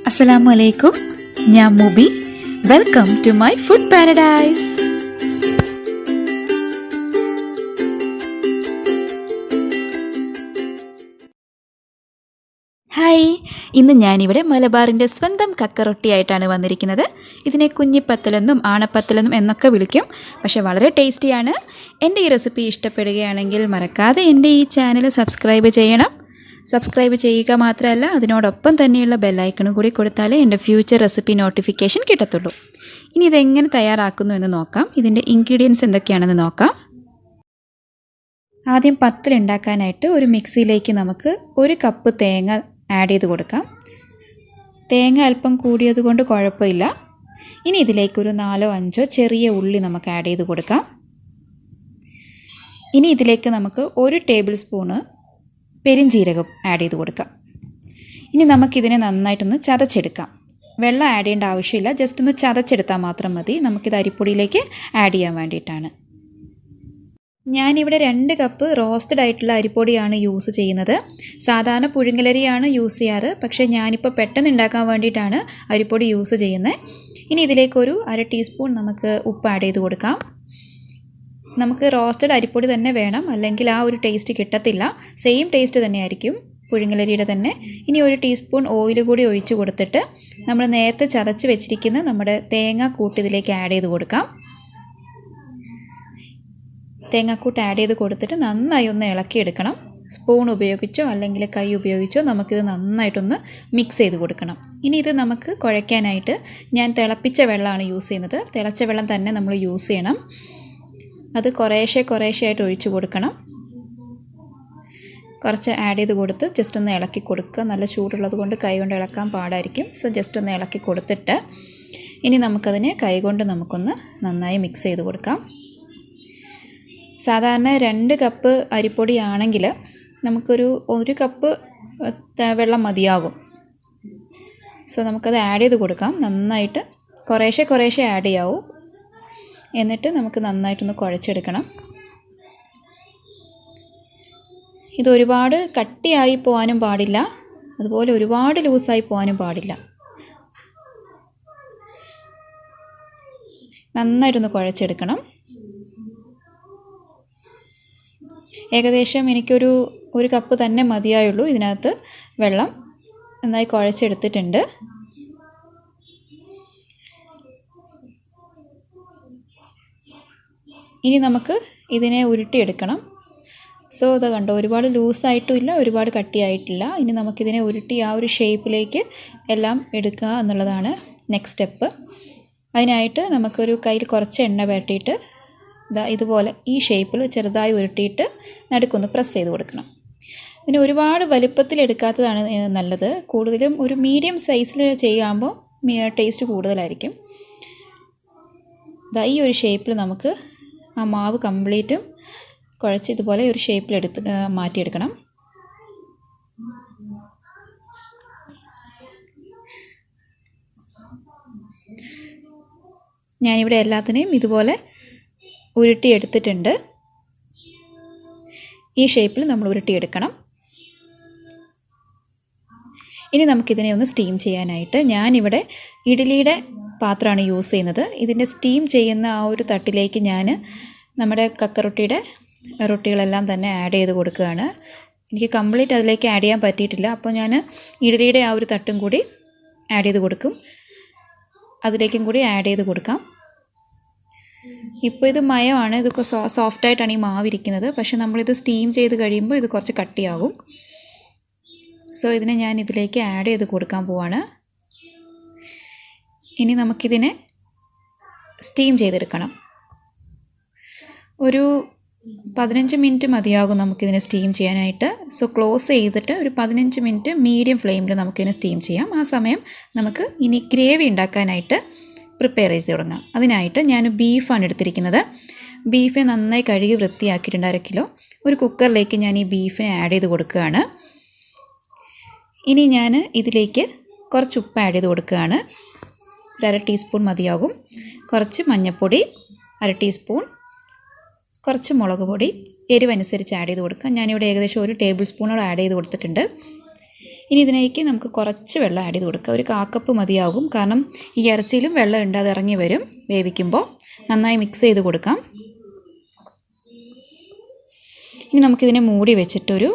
Assalamu alaikum. ഞാൻ Mubi. Welcome to my food paradise. Hi, ഇന്ന് ഞാനിവിടെ മലബാറിൻ്റെ സ്വന്തം കക്കറൊട്ടി ആയിട്ടാണ് വന്നിരിക്കുന്നത്. ഇതിനെ കുഞ്ഞിപ്പത്തലെന്നും ആണപ്പത്തലെന്നും എന്നൊക്കെ വിളിക്കും. പക്ഷേ വളരെ ടേസ്റ്റിയാണ്. എൻ്റെ ഈ റെസിപ്പി ഇഷ്ടപ്പെടുകയാണെങ്കിൽ മറക്കാതെ എൻ്റെ ഈ ചാനൽ സബ്സ്ക്രൈബ് ചെയ്യണം. സബ്സ്ക്രൈബ് ചെയ്യുക മാത്രമല്ല, അതിനോടൊപ്പം തന്നെയുള്ള ബെല്ലൈക്കണും കൂടി കൊടുത്താലേ എൻ്റെ ഫ്യൂച്ചർ റെസിപ്പി നോട്ടിഫിക്കേഷൻ കിട്ടത്തുള്ളൂ. ഇനി ഇതെങ്ങനെ തയ്യാറാക്കുന്നു എന്ന് നോക്കാം. ഇതിൻ്റെ ഇൻഗ്രീഡിയൻസ് എന്തൊക്കെയാണെന്ന് നോക്കാം. ആദ്യം പത്തൽ ഉണ്ടാക്കാനായിട്ട് ഒരു മിക്സിയിലേക്ക് നമുക്ക് 1 കപ്പ് തേങ്ങ ആഡ് ചെയ്ത് കൊടുക്കാം. തേങ്ങ അല്പം കൂടിയത് കൊണ്ട് കുഴപ്പമില്ല. ഇനി ഇതിലേക്ക് ഒരു 4-5 ചെറിയ ഉള്ളി നമുക്ക് ആഡ് ചെയ്ത് കൊടുക്കാം. ഇനി ഇതിലേക്ക് നമുക്ക് 1 ടേബിൾ സ്പൂണ് പെരിഞ്ജീരകം ആഡ് ചെയ്ത് കൊടുക്കാം. ഇനി നമുക്കിതിനെ നന്നായിട്ടൊന്ന് ചതച്ചെടുക്കാം. വെള്ളം ആഡ് ചെയ്യേണ്ട ആവശ്യമില്ല, ജസ്റ്റ് ഒന്ന് ചതച്ചെടുത്താൽ മാത്രം മതി. നമുക്കിത് അരിപ്പൊടിയിലേക്ക് ആഡ് ചെയ്യാൻ വേണ്ടിയിട്ടാണ്. ഞാനിവിടെ 2 കപ്പ് റോസ്റ്റഡ് ആയിട്ടുള്ള അരിപ്പൊടിയാണ് യൂസ് ചെയ്യുന്നത്. സാധാരണ പുഴുങ്ങലരിയാണ് യൂസ് ചെയ്യാറ്, പക്ഷേ ഞാനിപ്പോൾ പെട്ടെന്ന് ഉണ്ടാക്കാൻ വേണ്ടിയിട്ടാണ് അരിപ്പൊടി യൂസ് ചെയ്യുന്നത്. ഇനി ഇതിലേക്കൊരു 1/2 ടീസ്പൂൺ നമുക്ക് ഉപ്പ് ആഡ് ചെയ്ത് കൊടുക്കാം. നമുക്ക് റോസ്റ്റഡ് അരിപ്പൊടി തന്നെ വേണം, അല്ലെങ്കിൽ ആ ഒരു ടേസ്റ്റ് കിട്ടത്തില്ല. സെയിം ടേസ്റ്റ് തന്നെയായിരിക്കും പുഴുങ്ങലരിയുടെ തന്നെ. ഇനി 1 ടീസ്പൂൺ ഓയിൽ കൂടി ഒഴിച്ച് കൊടുത്തിട്ട് നമ്മൾ നേരത്തെ ചതച്ച് വെച്ചിരിക്കുന്ന നമ്മുടെ തേങ്ങാക്കൂട്ട് ഇതിലേക്ക് ആഡ് ചെയ്ത് കൊടുക്കാം. തേങ്ങാക്കൂട്ട് ആഡ് ചെയ്ത് കൊടുത്തിട്ട് നന്നായി ഒന്ന് ഇളക്കിയെടുക്കണം. സ്പൂൺ ഉപയോഗിച്ചോ അല്ലെങ്കിൽ കൈ ഉപയോഗിച്ചോ നമുക്കിത് നന്നായിട്ടൊന്ന് മിക്സ് ചെയ്ത് കൊടുക്കണം. ഇനി ഇത് നമുക്ക് കുഴയ്ക്കാനായിട്ട് ഞാൻ തിളപ്പിച്ച വെള്ളമാണ് യൂസ് ചെയ്യുന്നത്. തിളച്ച വെള്ളം തന്നെ നമ്മൾ യൂസ് ചെയ്യണം. അത് കുറേശ്ശെ ആയിട്ട് ഒഴിച്ച് കൊടുക്കണം. കുറച്ച് ആഡ് ചെയ്ത് കൊടുത്ത് ജസ്റ്റ് ഒന്ന് ഇളക്കി കൊടുക്കുക. നല്ല ചൂടുള്ളത് കൊണ്ട് കൈ കൊണ്ട് ഇളക്കാൻ പാടായിരിക്കും. സോ ജസ്റ്റ് ഒന്ന് ഇളക്കി കൊടുത്തിട്ട് ഇനി നമുക്കതിനെ കൈ കൊണ്ട് നമുക്കൊന്ന് നന്നായി മിക്സ് ചെയ്ത് കൊടുക്കാം. സാധാരണ 2 കപ്പ് അരിപ്പൊടിയാണെങ്കിൽ നമുക്കൊരു 1 കപ്പ് വെള്ളം മതിയാകും. സോ നമുക്കത് ആഡ് ചെയ്ത് കൊടുക്കാം. നന്നായിട്ട് കുറേശ്ശെ ആഡ് ചെയ്യാവൂ. എന്നിട്ട് നമുക്ക് നന്നായിട്ടൊന്ന് കുഴച്ചെടുക്കണം. ഇത് ഒരുപാട് കട്ടിയായി പോകാനും പാടില്ല, അതുപോലെ ഒരുപാട് ലൂസായി പോകാനും പാടില്ല. നന്നായിട്ടൊന്ന് കുഴച്ചെടുക്കണം. ഏകദേശം എനിക്കൊരു 1 കപ്പ് തന്നെ മതിയായുള്ളൂ. ഇതിനകത്ത് വെള്ളം നന്നായി കുഴച്ചെടുത്തിട്ടുണ്ട്. ഇനി നമുക്ക് ഇതിനെ ഉരുട്ടിയെടുക്കണം. സോ ഇത് കണ്ടോ, ഒരുപാട് ലൂസായിട്ടുമില്ല, ഒരുപാട് കട്ടിയായിട്ടില്ല. ഇനി നമുക്കിതിനെ ഉരുട്ടി ആ ഒരു ഷേപ്പിലേക്ക് എല്ലാം എടുക്കുക എന്നുള്ളതാണ് നെക്സ്റ്റ് സ്റ്റെപ്പ്. അതിനായിട്ട് നമുക്കൊരു കയ്യിൽ കുറച്ച് എണ്ണ പുരട്ടിയിട്ട് ഇതുപോലെ ഈ ഷേപ്പിൽ ചെറുതായി ഉരുട്ടിയിട്ട് നടുക്കൊന്ന് പ്രസ് ചെയ്ത് കൊടുക്കണം. പിന്നെ ഒരുപാട് വലുപ്പത്തിൽ എടുക്കാത്തതാണ് നല്ലത്. കൂടുതലും ഒരു മീഡിയം സൈസിൽ ചെയ്യുമ്പോൾ ടേസ്റ്റ് കൂടുതലായിരിക്കും. ഈ ഒരു ഷേപ്പിൽ നമുക്ക് ആ മാവ് കംപ്ലീറ്റും കുഴച്ച് ഇതുപോലെ ഒരു ഷേപ്പിലെടുത്ത് മാറ്റിയെടുക്കണം. ഞാനിവിടെ എല്ലാത്തിനെയും ഇതുപോലെ ഉരുട്ടിയെടുത്തിട്ടുണ്ട്. ഈ ഷേപ്പിൽ നമ്മൾ ഉരുട്ടിയെടുക്കണം. ഇനി നമുക്കിതിനെ ഒന്ന് സ്റ്റീം ചെയ്യാനായിട്ട് ഞാനിവിടെ ഇഡ്ഡലിയുടെ പാത്രമാണ് യൂസ് ചെയ്യുന്നത്. ഇതിൻ്റെ സ്റ്റീം ചെയ്യുന്ന ആ ഒരു തട്ടിലേക്ക് ഞാൻ നമ്മുടെ കക്കറൊട്ടിയുടെ റൊട്ടികളെല്ലാം തന്നെ ആഡ് ചെയ്ത് കൊടുക്കുകയാണ്. എനിക്ക് കംപ്ലീറ്റ് അതിലേക്ക് ആഡ് ചെയ്യാൻ പറ്റിയിട്ടില്ല. അപ്പോൾ ഞാൻ ഇഡ്ഡലിയുടെ ആ ഒരു തട്ടും കൂടി ആഡ് ചെയ്ത് കൊടുക്കും. അതിലേക്കും കൂടി ആഡ് ചെയ്ത് കൊടുക്കാം. ഇപ്പോൾ ഇത് മയമാണ്, ഇതൊക്കെ സോഫ്റ്റായിട്ടാണ് ഈ മാവിരിക്കുന്നത്. പക്ഷേ നമ്മളിത് സ്റ്റീം ചെയ്ത് കഴിയുമ്പോൾ ഇത് കുറച്ച് കട്ടിയാകും. സോ ഇതിനെ ഞാൻ ഇതിലേക്ക് ആഡ് ചെയ്ത് കൊടുക്കാൻ പോവാണ്. ഇനി നമുക്കിതിനെ സ്റ്റീം ചെയ്തെടുക്കണം. ഒരു 15 മിനിറ്റ് മതിയാകും നമുക്കിതിനെ സ്റ്റീം ചെയ്യാനായിട്ട്. സോ ക്ലോസ് ചെയ്തിട്ട് ഒരു 15 മിനിറ്റ് മീഡിയം ഫ്ലെയിമിൽ നമുക്കിതിനെ സ്റ്റീം ചെയ്യാം. ആ സമയം നമുക്ക് ഇനി ഗ്രേവി ഉണ്ടാക്കാനായിട്ട് പ്രിപ്പയർ ചെയ്ത് തുടങ്ങാം. അതിനായിട്ട് ഞാൻ ബീഫാണ് എടുത്തിരിക്കുന്നത്. ബീഫിനെ നന്നായി കഴുകി വൃത്തിയാക്കിയിട്ടുണ്ട് 1/2 കിലോ. ഒരു കുക്കറിലേക്ക് ഞാൻ ഈ ബീഫിനെ ആഡ് ചെയ്ത് കൊടുക്കുകയാണ്. ഇനി ഞാൻ ഇതിലേക്ക് കുറച്ച് ഉപ്പ് ആഡ് ചെയ്ത് കൊടുക്കുകയാണ്. 1/2 ടീസ്പൂൺ മതിയാകും. കുറച്ച് മഞ്ഞൾപ്പൊടി 1/2 ടീസ്പൂൺ, കുറച്ച് മുളക് പൊടി എരിവനുസരിച്ച് ആഡ് ചെയ്ത് കൊടുക്കാം. ഞാനിവിടെ ഏകദേശം 1 ടേബിൾ സ്പൂണോളം ആഡ് ചെയ്ത് കൊടുത്തിട്ടുണ്ട്. ഇനി ഇതിലേക്ക് നമുക്ക് കുറച്ച് വെള്ളം ആഡ് ചെയ്ത് കൊടുക്കാം. ഒരു 1/4 കപ്പ് മതിയാകും. കാരണം ഈ ഇറച്ചിയിലും വെള്ളം ഉണ്ട്, അത് ഇറങ്ങി വരും വേവിക്കുമ്പോൾ. നന്നായി മിക്സ് ചെയ്ത് കൊടുക്കാം. ഇനി നമുക്കിതിനെ മൂടി വെച്ചിട്ടൊരു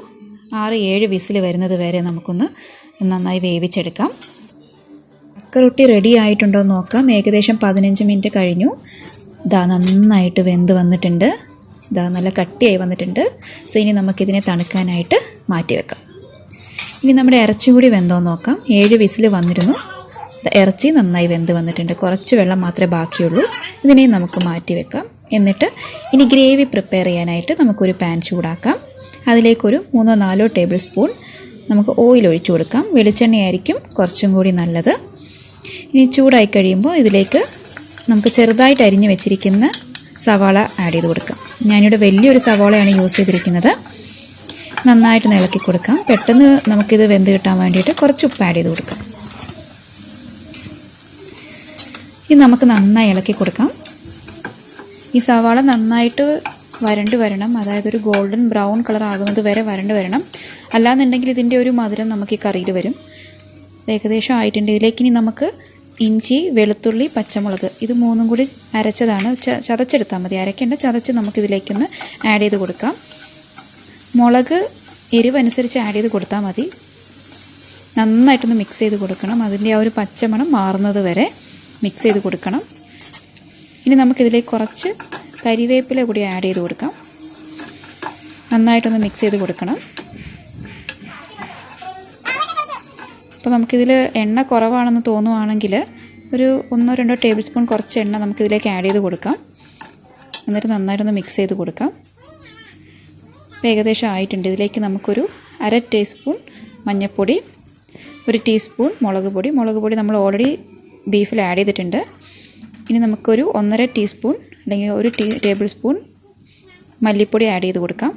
6-7 വിസിൽ വരുന്നത് വരെ നമുക്കൊന്ന് നന്നായി വേവിച്ചെടുക്കാം. കക്കറൊട്ടി റെഡി ആയിട്ടുണ്ടോ എന്ന് നോക്കാം. ഏകദേശം 15 മിനിറ്റ് കഴിഞ്ഞു. ഇതാ നന്നായിട്ട് വെന്ത് വന്നിട്ടുണ്ട്. ഇതാ നല്ല കട്ടിയായി വന്നിട്ടുണ്ട്. സോ ഇനി നമുക്കിതിനെ തണുക്കാനായിട്ട് മാറ്റി വെക്കാം. ഇനി നമ്മുടെ ഇറച്ചി കൂടി വെന്തോ നോക്കാം. 7 വിസിൽ വന്നിരുന്നു. ഇറച്ചി നന്നായി വെന്ത് വന്നിട്ടുണ്ട്. കുറച്ച് വെള്ളം മാത്രമേ ബാക്കിയുള്ളൂ. ഇതിനെ നമുക്ക് മാറ്റി വെക്കാം. എന്നിട്ട് ഇനി ഗ്രേവി പ്രിപ്പയർ ചെയ്യാനായിട്ട് നമുക്കൊരു പാൻ ചൂടാക്കാം. അതിലേക്കൊരു 3-4 ടേബിൾ സ്പൂൺ നമുക്ക് ഓയിൽ ഒഴിച്ചു കൊടുക്കാം. വെളിച്ചെണ്ണയായിരിക്കും കുറച്ചും കൂടി നല്ലത്. ഇനി ചൂടായി കഴിയുമ്പോൾ ഇതിലേക്ക് നമുക്ക് ചെറുതായിട്ട് അരിഞ്ഞു വെച്ചിരിക്കുന്ന സവാള ആഡ് ചെയ്ത് കൊടുക്കാം. ഞാനിവിടെ വലിയൊരു സവാളയാണ് യൂസ് ചെയ്തിരിക്കുന്നത്. നന്നായിട്ട് ഇളക്കി കൊടുക്കാം. പെട്ടെന്ന് നമുക്കിത് വെന്ത് കിട്ടാൻ വേണ്ടിയിട്ട് കുറച്ച് ഉപ്പ് ആഡ് ചെയ്ത് കൊടുക്കാം. ഇത് നമുക്ക് നന്നായി ഇളക്കി കൊടുക്കാം. ഈ സവാള നന്നായിട്ട് വരണ്ട് വരണം. അതായത് ഒരു ഗോൾഡൻ ബ്രൗൺ കളർ ആകുന്നത് വരെ വരണ്ട് വരണം. അല്ലാന്നുണ്ടെങ്കിൽ ഇതിൻ്റെ ഒരു മധുരം നമുക്ക് ഈ കറിയിൽ വരും. ഏകദേശം ആയിട്ടുണ്ട്. ഇതിലേക്ക് ഇനി നമുക്ക് ഇഞ്ചി, വെളുത്തുള്ളി, പച്ചമുളക് ഇത് 3ഉം കൂടി അരച്ചതാണ്. ചതച്ചെടുത്താൽ മതി, അരക്കേണ്ട. ചതച്ച് നമുക്കിതിലേക്കൊന്ന് ആഡ് ചെയ്ത് കൊടുക്കാം. മുളക് എരിവ് അനുസരിച്ച് ആഡ് ചെയ്ത് കൊടുത്താൽ മതി. നന്നായിട്ടൊന്ന് മിക്സ് ചെയ്ത് കൊടുക്കണം. അതിൻ്റെ ആ ഒരു പച്ചമണം മാറുന്നത് വരെ മിക്സ് ചെയ്ത് കൊടുക്കണം. ഇനി നമുക്കിതിലേക്ക് കുറച്ച് കരിവേപ്പില കൂടി ആഡ് ചെയ്ത് കൊടുക്കാം. നന്നായിട്ടൊന്ന് മിക്സ് ചെയ്ത് കൊടുക്കണം. അപ്പോൾ നമുക്കിതിൽ എണ്ണ കുറവാണെന്ന് തോന്നുവാണെങ്കിൽ ഒരു 1-2 ടേബിൾ സ്പൂൺ കുറച്ച് എണ്ണ നമുക്കിതിലേക്ക് ആഡ് ചെയ്ത് കൊടുക്കാം. എന്നിട്ട് നന്നായിട്ടൊന്ന് മിക്സ് ചെയ്ത് കൊടുക്കാം. ഏകദേശം ആയിട്ടുണ്ട്. ഇതിലേക്ക് നമുക്കൊരു 1/2 ടീസ്പൂൺ മഞ്ഞൾപ്പൊടി, 1 ടീസ്പൂൺ മുളക് പൊടി നമ്മൾ ഓൾറെഡി ബീഫിൽ ആഡ് ചെയ്തിട്ടുണ്ട്. ഇനി നമുക്കൊരു 1.5 ടീസ്പൂൺ അല്ലെങ്കിൽ 1 ടേബിൾ സ്പൂൺ മല്ലിപ്പൊടി ആഡ് ചെയ്ത് കൊടുക്കാം.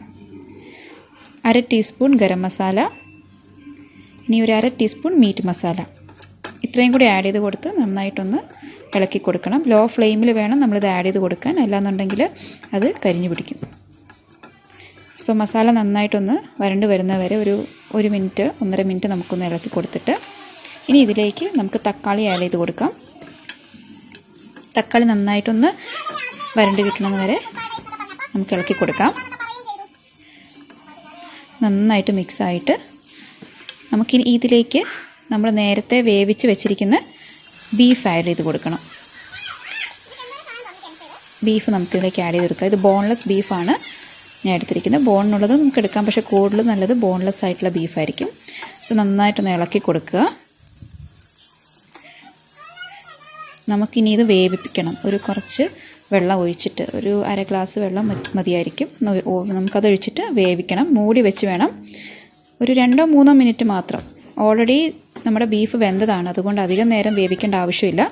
1/2 ടീസ്പൂൺ ഗരം മസാല, ഇനി ഒരു 1/2 ടീസ്പൂൺ മീറ്റ് മസാല. ഇത്രയും കൂടി ആഡ് ചെയ്ത് കൊടുത്ത് നന്നായിട്ടൊന്ന് ഇളക്കി കൊടുക്കണം. ലോ ഫ്ലെയിമിൽ വേണം നമ്മളിത് ആഡ് ചെയ്ത് കൊടുക്കാൻ, അല്ലാന്നുണ്ടെങ്കിൽ അത് കരിഞ്ഞു പിടിക്കും. സോ മസാല നന്നായിട്ടൊന്ന് വരണ്ട് വരുന്നവരെ ഒരു 1 മിനിറ്റ് 1.5 മിനിറ്റ് നമുക്കൊന്ന് ഇളക്കി കൊടുത്തിട്ട് ഇനി ഇതിലേക്ക് നമുക്ക് തക്കാളി ആഡ് ചെയ്ത് കൊടുക്കാം. തക്കാളി നന്നായിട്ടൊന്ന് വരണ്ട് കിട്ടണമെന്ന് വരെ നമുക്ക് ഇളക്കി കൊടുക്കാം. നന്നായിട്ട് മിക്സായിട്ട് നമുക്കിനി ഇതിലേക്ക് നമ്മൾ നേരത്തെ വേവിച്ച് വെച്ചിരിക്കുന്ന ബീഫ് ആഡ് ചെയ്ത് കൊടുക്കണം. ബീഫ് നമുക്കിതിലേക്ക് ആഡ് ചെയ്ത് കൊടുക്കാം. ഇത് ബോൺലെസ് ബീഫാണ് ഞാൻ എടുത്തിരിക്കുന്നത്. ബോണിനുള്ളത് നമുക്ക് എടുക്കാം, പക്ഷേ കൂടുതൽ നല്ലത് ബോൺലെസ് ആയിട്ടുള്ള ബീഫായിരിക്കും. സോ നന്നായിട്ടൊന്ന് ഇളക്കി കൊടുക്കുക. നമുക്കിനി ഇത് വേവിപ്പിക്കണം. ഒരു കുറച്ച് വെള്ളം ഒഴിച്ചിട്ട് ഒരു 1/2 ഗ്ലാസ് വെള്ളം മതിയായിരിക്കും. നമുക്കതൊഴിച്ചിട്ട് വേവിക്കണം. മൂടി വെച്ച് വേണം. ഒരു 2-3 മിനിറ്റ് മാത്രം. ഓൾറെഡി നമ്മുടെ ബീഫ് വെന്തതാണ്, അതുകൊണ്ട് അധികം നേരം വേവിക്കേണ്ട ആവശ്യമില്ല.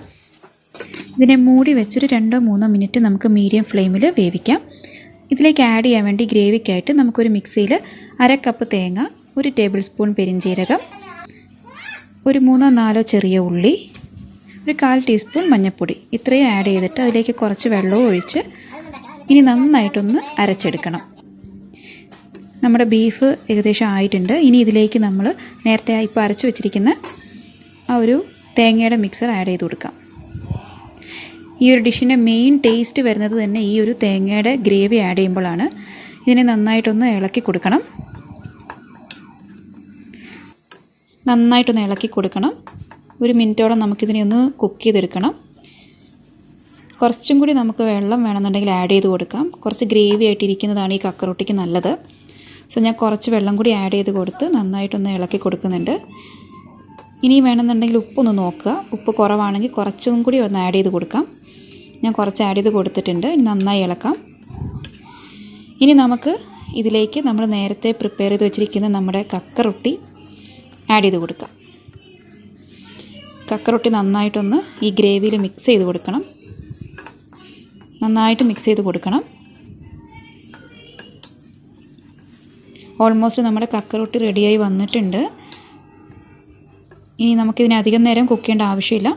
ഇതിനെ മൂടി വെച്ചൊരു 2-3 മിനിറ്റ് നമുക്ക് മീഡിയം ഫ്ലെയിമിൽ വേവിക്കാം. ഇതിലേക്ക് ആഡ് ചെയ്യാൻ വേണ്ടി ഗ്രേവിക്കായിട്ട് നമുക്കൊരു മിക്സിയിൽ 1/2 കപ്പ് തേങ്ങ, 1 ടേബിൾ സ്പൂൺ പെരിഞ്ജീരകം, ഒരു 3-4 ചെറിയ ഉള്ളി, ഒരു 1/4 ടീസ്പൂൺ മഞ്ഞൾപ്പൊടി ഇത്രയും ആഡ് ചെയ്തിട്ട് അതിലേക്ക് കുറച്ച് വെള്ളവും ഒഴിച്ച് ഇനി നന്നായിട്ടൊന്ന് അരച്ചെടുക്കണം. നമ്മുടെ ബീഫ് ഏകദേശം ആയിട്ടുണ്ട്. ഇനി ഇതിലേക്ക് നമ്മൾ നേരത്തെ ഇപ്പോൾ അരച്ച് വെച്ചിരിക്കുന്ന ആ ഒരു തേങ്ങയുടെ മിക്സർ ആഡ് ചെയ്ത് കൊടുക്കാം. ഈ ഒരു ഡിഷിൻ്റെ മെയിൻ ടേസ്റ്റ് വരുന്നത് തന്നെ ഈ ഒരു തേങ്ങയുടെ ഗ്രേവി ആഡ് ചെയ്യുമ്പോഴാണ്. ഇതിനെ നന്നായിട്ടൊന്ന് ഇളക്കി കൊടുക്കണം. ഒരു മിനിറ്റോളം നമുക്കിതിനെ ഒന്ന് കുക്ക് ചെയ്തെടുക്കണം. കുറച്ചും കൂടി നമുക്ക് വെള്ളം വേണമെന്നുണ്ടെങ്കിൽ ആഡ് ചെയ്ത് കൊടുക്കാം. കുറച്ച് ഗ്രേവി ആയിട്ടിരിക്കുന്നതാണ് ഈ കക്കറൊട്ടിക്ക് നല്ലത്. സോ ഞാൻ കുറച്ച് വെള്ളം കൂടി ആഡ് ചെയ്ത് കൊടുത്ത് നന്നായിട്ടൊന്ന് ഇളക്കി കൊടുക്കുന്നുണ്ട്. ഇനി വേണമെന്നുണ്ടെങ്കിൽ ഉപ്പൊന്ന് നോക്കുക. ഉപ്പ് കുറവാണെങ്കിൽ കുറച്ചും കൂടി ഒന്ന് ആഡ് ചെയ്ത് കൊടുക്കാം. ഞാൻ കുറച്ച് ആഡ് ചെയ്ത് കൊടുത്തിട്ടുണ്ട്. ഇനി നന്നായി ഇളക്കാം. ഇനി നമുക്ക് ഇതിലേക്ക് നമ്മൾ നേരത്തെ പ്രിപ്പയർ ചെയ്ത് വെച്ചിരിക്കുന്ന നമ്മുടെ കക്കറൊട്ടി ആഡ് ചെയ്ത് കൊടുക്കാം. കക്കറൊട്ടി നന്നായിട്ടൊന്ന് ഈ ഗ്രേവിയിൽ മിക്സ് ചെയ്ത് കൊടുക്കണം. നന്നായിട്ട് മിക്സ് ചെയ്ത് കൊടുക്കണം. ഓൾമോസ്റ്റ് നമ്മുടെ കക്കറൊട്ടി റെഡിയായി വന്നിട്ടുണ്ട്. ഇനി നമുക്കിതിനെ അധികം നേരം കുക്ക് ചെയ്യേണ്ട ആവശ്യമില്ല.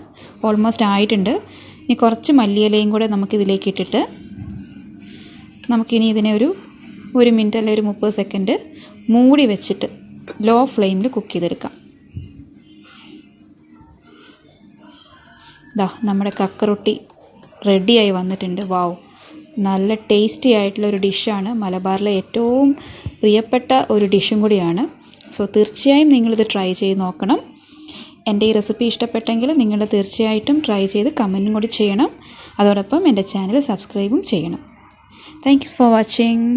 ഓൾമോസ്റ്റ് ആയിട്ടുണ്ട്. ഇനി കുറച്ച് മല്ലിയിലയും കൂടെ നമുക്കിതിലേക്ക് ഇട്ടിട്ട് നമുക്കിനി ഇതിനെ ഒരു 1 മിനിറ്റ് അല്ലെങ്കിൽ ഒരു 30 സെക്കൻഡ് മൂടി വെച്ചിട്ട് ലോ ഫ്ലെയിമിൽ കുക്ക് ചെയ്തെടുക്കാം. ദാ നമ്മുടെ കക്കറൊട്ടി റെഡിയായി വന്നിട്ടുണ്ട്. വാവ്, നല്ല ടേസ്റ്റി ആയിട്ടുള്ള ഒരു ഡിഷാണ്. മലബാറിലെ ഏറ്റവും പ്രിയപ്പെട്ട ഒരു ഡിഷും കൂടിയാണ്. സോ തീർച്ചയായും നിങ്ങളിത് ട്രൈ ചെയ്ത് നോക്കണം. എൻ്റെ ഈ റെസിപ്പി ഇഷ്ടപ്പെട്ടെങ്കിൽ നിങ്ങൾ തീർച്ചയായിട്ടും ട്രൈ ചെയ്ത് കമൻറ്റും കൂടി ചെയ്യണം. അതോടൊപ്പം എൻ്റെ ചാനൽ സബ്സ്ക്രൈബും ചെയ്യണം. Thank you for watching.